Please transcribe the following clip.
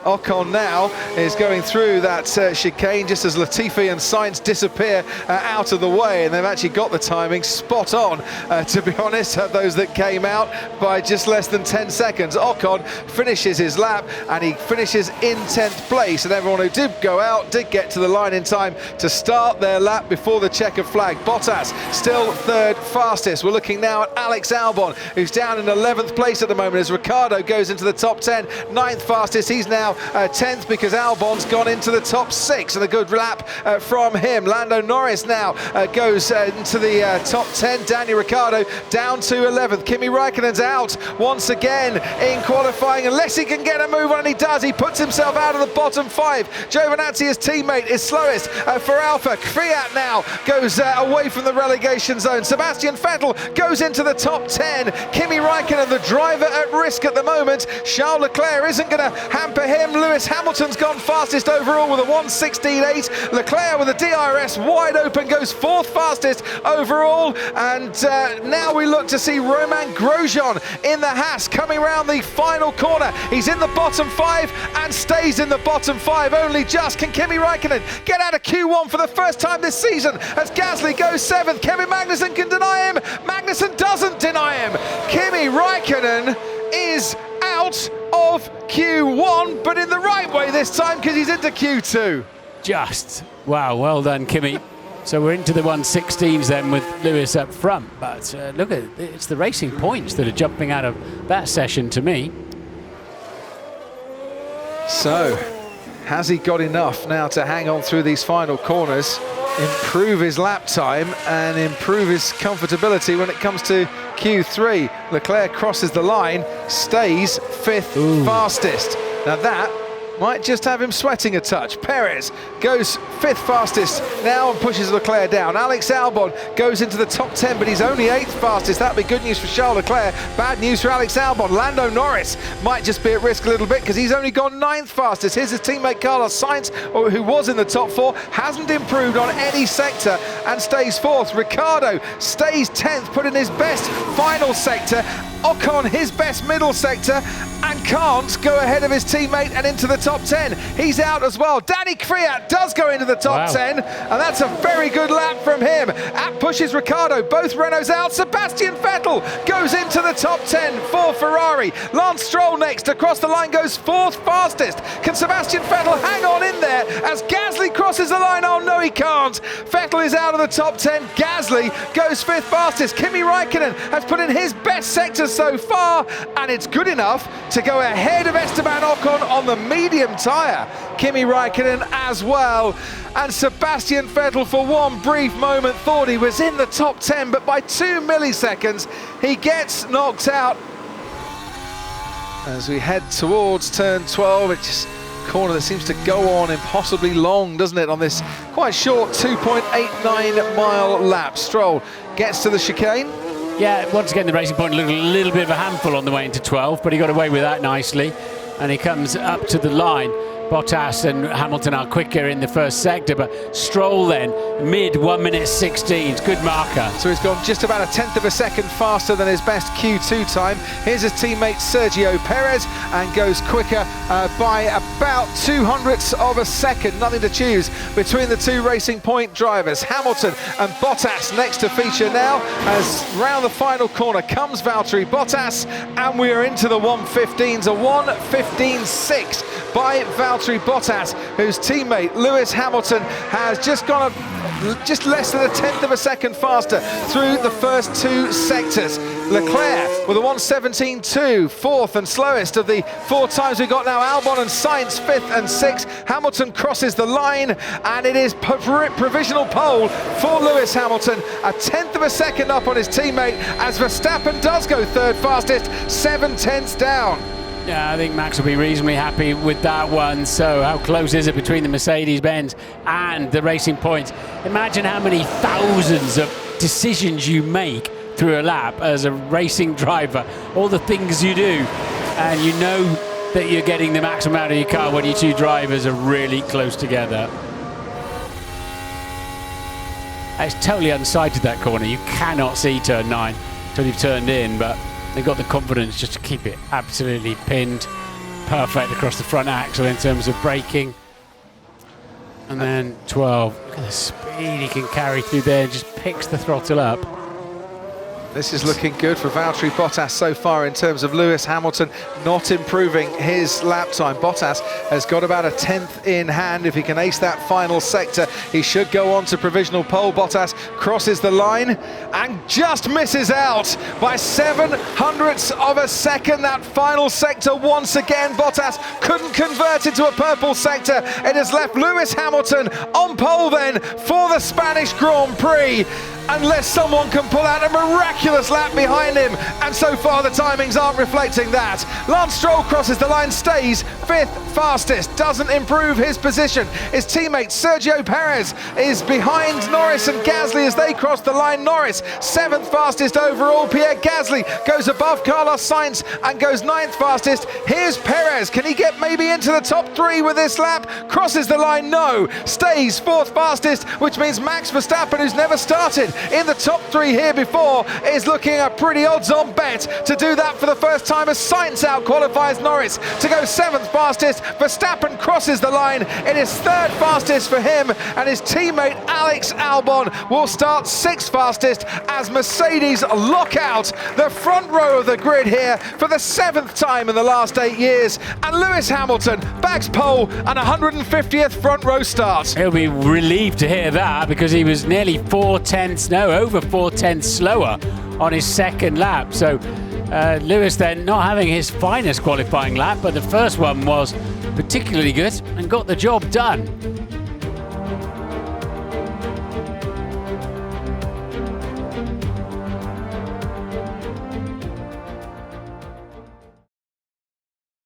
Ocon now is going through that chicane just as Latifi and Sainz disappear out of the way, and they've actually got the timing spot on, to be honest, those that came out by just less than 10 seconds. Ocon finishes his lap and he finishes in 10th place, and everyone who did go out did get to the line in time to start their lap before the checkered flag. Bottas still third fastest. We're looking now at Alex Albon, who's down in 11th place at the moment as Ricciardo goes into the top 10, 9th fastest. He's now 10th because Albon's gone into the top 6, and a good lap from him. Lando Norris now goes into the top 10. Daniel Ricciardo down to 11th. Kimi Räikkönen's out once again in qualifying, unless he can get a move on, and he does. He puts himself out of the bottom 5. Giovinazzi, his teammate, is slowest for Alfa. Kvyat now goes away from the relegation zone. Sebastian Vettel goes into the top 10. Kimi Räikkönen, the driver, at risk at the moment. Charles Leclerc isn't going to hamper him. Lewis Hamilton's gone fastest overall with a 1:16.8. Leclerc with a DRS wide open goes 4th fastest overall, and now we look to see Romain Grosjean in the Haas coming around the final corner. He's in the bottom 5 and stays in the bottom 5 only just. Can Kimi Räikkönen get out of Q1 for the first time this season as Gasly goes 7th? Kevin Magnussen can deny him. Magnussen doesn't deny him. Kimi Räikkönen is out of Q1, but in the right way this time because he's into Q2. Just, wow, well done, Kimi. So we're into the 1:16s then with Lewis up front, but look at it, it's the racing points that are jumping out of that session to me. So, has he got enough now to hang on through these final corners, improve his lap time and improve his comfortability when it comes to Q3? Leclerc crosses the line, stays 5th fastest. Now that might just have him sweating a touch. Perez goes 5th fastest now and pushes Leclerc down. Alex Albon goes into the top 10, but he's only 8th fastest. That'd be good news for Charles Leclerc, bad news for Alex Albon. Lando Norris might just be at risk a little bit because he's only gone 9th fastest. Here's his teammate Carlos Sainz, who was in the top 4, hasn't improved on any sector and stays 4th. Ricciardo stays 10th, put in his best final sector. Ocon his best middle sector and can't go ahead of his teammate and into the top 10. He's out as well. Danny Kvyat does go into the top 10, and that's a very good lap from him. At pushes Ricciardo, both Renaults out. Sebastian Vettel goes into the top 10 for Ferrari. Lance Stroll next, across the line goes 4th fastest. Can Sebastian Vettel hang on in there as Gasly crosses the line? Oh no, he can't. Vettel is out of the top 10. Gasly goes 5th fastest. Kimi Räikkönen has put in his best sector so far, and it's good enough to go ahead of Esteban Ocon on the medium tyre. Kimi Räikkönen as well, and Sebastian Vettel for one brief moment thought he was in the top 10, but by 2 milliseconds he gets knocked out. As we head towards turn 12, it's just a corner that seems to go on impossibly long, doesn't it, on this quite short 2.89 mile lap. Stroll gets to the chicane. Yeah, once again the Racing Point looked a little bit of a handful on the way into 12, but he got away with that nicely, and he comes up to the line. Bottas and Hamilton are quicker in the first sector, but Stroll then, mid 1:16, good marker. So he's gone just about a 10th of a second faster than his best Q2 time. Here's his teammate Sergio Perez, and goes quicker by about 200ths of a second. Nothing to choose between the two Racing Point drivers. Hamilton and Bottas next to feature now, as round the final corner comes Valtteri Bottas, and we are into the 1:15s, a 1:15.6 by Valtteri Bottas, whose teammate Lewis Hamilton has just gone just less than a 10th of a second faster through the first 2 sectors. Leclerc with a 1:17.2, 4th and slowest of the 4 times we got now. Albon and Sainz 5th and 6th. Hamilton crosses the line, and it is provisional pole for Lewis Hamilton, a 10th of a second up on his teammate, as Verstappen does go 3rd fastest, 7/10ths down. Yeah, I think Max will be reasonably happy with that one. So how close is it between the Mercedes-Benz and the Racing Point? Imagine how many thousands of decisions you make through a lap as a racing driver, all the things you do, and you know that you're getting the maximum out of your car when your two drivers are really close together. It's totally unsighted, that corner. You cannot see turn 9 until you've turned in, but they've got the confidence just to keep it absolutely pinned. perfect across the front axle in terms of braking. And then 12. Look at the speed he can carry through there, and just picks the throttle up. This is looking good for Valtteri Bottas so far in terms of Lewis Hamilton not improving his lap time. Bottas has got about a 10th in hand. If he can ace that final sector, he should go on to provisional pole. Bottas crosses the line and just misses out by 7/100ths of a second. That final sector once again, Bottas couldn't convert into a purple sector. It has left Lewis Hamilton on pole then for the Spanish Grand Prix, unless someone can pull out a miraculous lap behind him, and so far the timings aren't reflecting that. Lance Stroll crosses the line, stays 5th fastest, doesn't improve his position. His teammate Sergio Perez is behind Norris and Gasly as they cross the line. Norris 7th fastest overall. Pierre Gasly goes above Carlos Sainz and goes 9th fastest. Here's Perez, can he get maybe into the top 3 with this lap? Crosses the line, no, stays 4th fastest, which means Max Verstappen, who's never started in the top 3 here before, is looking a pretty odds-on bet to do that for the first time as Sainz out-qualifies Norris to go 7th fastest. Verstappen crosses the line. It is 3rd fastest for him, and his teammate Alex Albon will start 6th fastest as Mercedes lock out the front row of the grid here for the 7th time in the last 8 years. And Lewis Hamilton bags pole and 150th front row start. He'll be relieved to hear that, because he was nearly 4/10, over 4/10 slower on his second lap. So Lewis then not having his finest qualifying lap, but the first one was particularly good and got the job done.